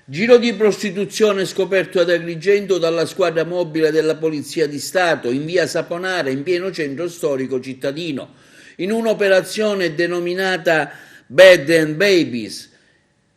Giro di prostituzione scoperto ad Agrigento dalla squadra mobile della Polizia di Stato in via Saponara, in pieno centro storico cittadino, in un'operazione denominata Bed and Babies,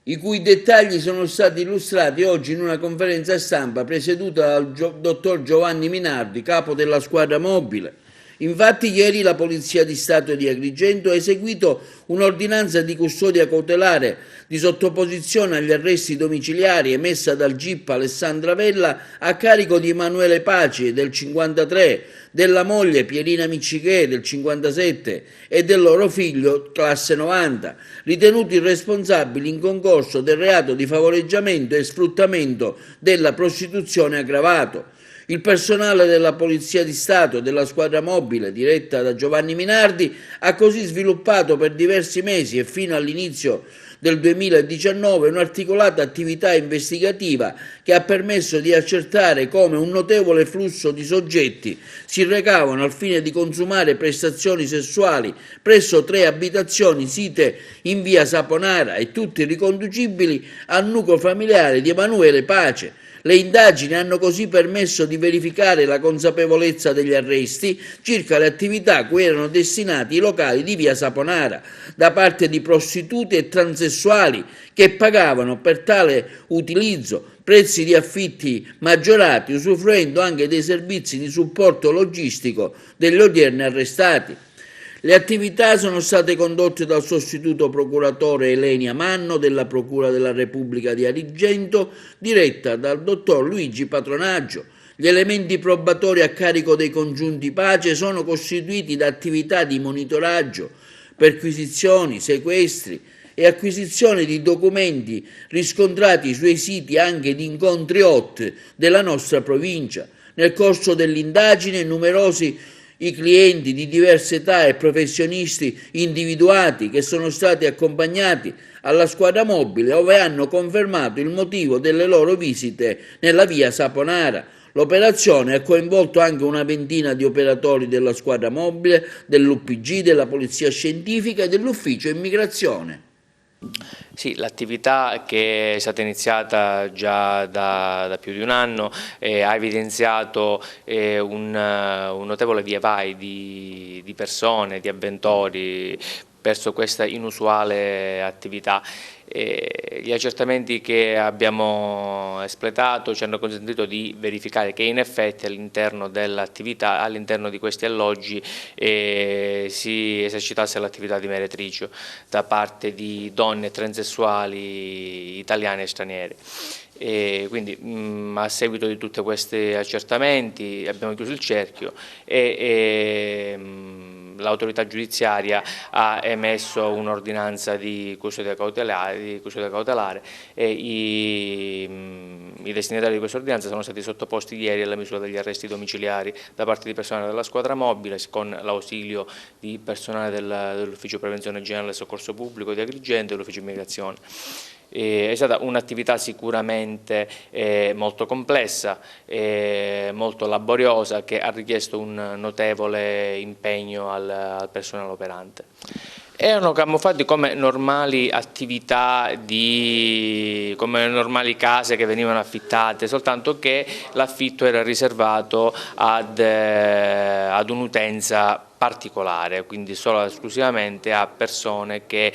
i cui dettagli sono stati illustrati oggi in una conferenza stampa presieduta dal dottor Giovanni Minardi, capo della squadra mobile. Infatti ieri la Polizia di Stato di Agrigento ha eseguito un'ordinanza di custodia cautelare di sottoposizione agli arresti domiciliari emessa dal GIP Alessandra Vella a carico di Emanuele Paci del 53, della moglie Pierina Miccichè del 57 e del loro figlio classe 90, ritenuti responsabili in concorso del reato di favoreggiamento e sfruttamento della prostituzione aggravato. Il personale della Polizia di Stato, della squadra mobile diretta da Giovanni Minardi, ha così sviluppato per diversi mesi e fino all'inizio del 2019 un'articolata attività investigativa che ha permesso di accertare come un notevole flusso di soggetti si recavano al fine di consumare prestazioni sessuali presso 3 abitazioni site in via Saponara e tutti riconducibili al nucleo familiare di Emanuele Pace. Le indagini hanno così permesso di verificare la consapevolezza degli arresti circa le attività a cui erano destinati i locali di via Saponara da parte di prostitute e transessuali che pagavano per tale utilizzo prezzi di affitti maggiorati, usufruendo anche dei servizi di supporto logistico degli odierni arrestati. Le attività sono state condotte dal sostituto procuratore Elenia Manno della Procura della Repubblica di Agrigento, diretta dal dottor Luigi Patronaggio. Gli elementi probatori a carico dei congiunti Pace sono costituiti da attività di monitoraggio, perquisizioni, sequestri e acquisizione di documenti riscontrati sui siti anche di incontri hot della nostra provincia. Nel corso dell'indagine numerosi i clienti di diverse età e professionisti individuati che sono stati accompagnati alla squadra mobile ove hanno confermato il motivo delle loro visite nella via Saponara. L'operazione ha coinvolto anche una ventina di operatori della squadra mobile, dell'UPG, della Polizia Scientifica e dell'Ufficio Immigrazione. Sì, l'attività che è stata iniziata già da più di un anno ha evidenziato un notevole via vai di persone, di avventori verso questa inusuale attività. Gli accertamenti che abbiamo espletato ci hanno consentito di verificare che in effetti all'interno dell'attività, all'interno di questi alloggi si esercitasse l'attività di meretricio da parte di donne transessuali italiane e straniere. Quindi a seguito di tutti questi accertamenti abbiamo chiuso il cerchio e l'autorità giudiziaria ha emesso un'ordinanza di custodia cautelare e i destinatari di questa ordinanza sono stati sottoposti ieri alla misura degli arresti domiciliari da parte di personale della squadra mobile con l'ausilio di personale dell'Ufficio Prevenzione Generale e Soccorso Pubblico di Agrigento e dell'Ufficio Immigrazione. È stata un'attività sicuramente molto complessa, molto laboriosa, che ha richiesto un notevole impegno al personale operante. Erano camuffati come normali attività, come normali case che venivano affittate, soltanto che l'affitto era riservato ad un'utenza particolare, quindi solo ed esclusivamente a persone che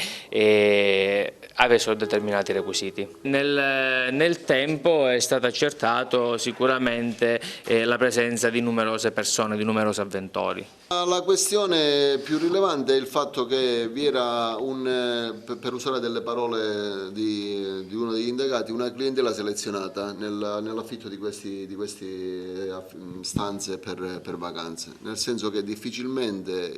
avessero determinati requisiti. Nel tempo è stato accertato sicuramente la presenza di numerose persone, di numerosi avventori. La questione più rilevante è il fatto che vi era, per usare delle parole di uno degli indagati, una clientela selezionata nell'affitto di queste stanze per vacanze, nel senso che difficilmente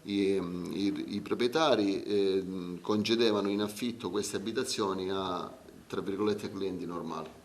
i proprietari concedevano in affitto queste abitazioni a, tra virgolette, clienti normali.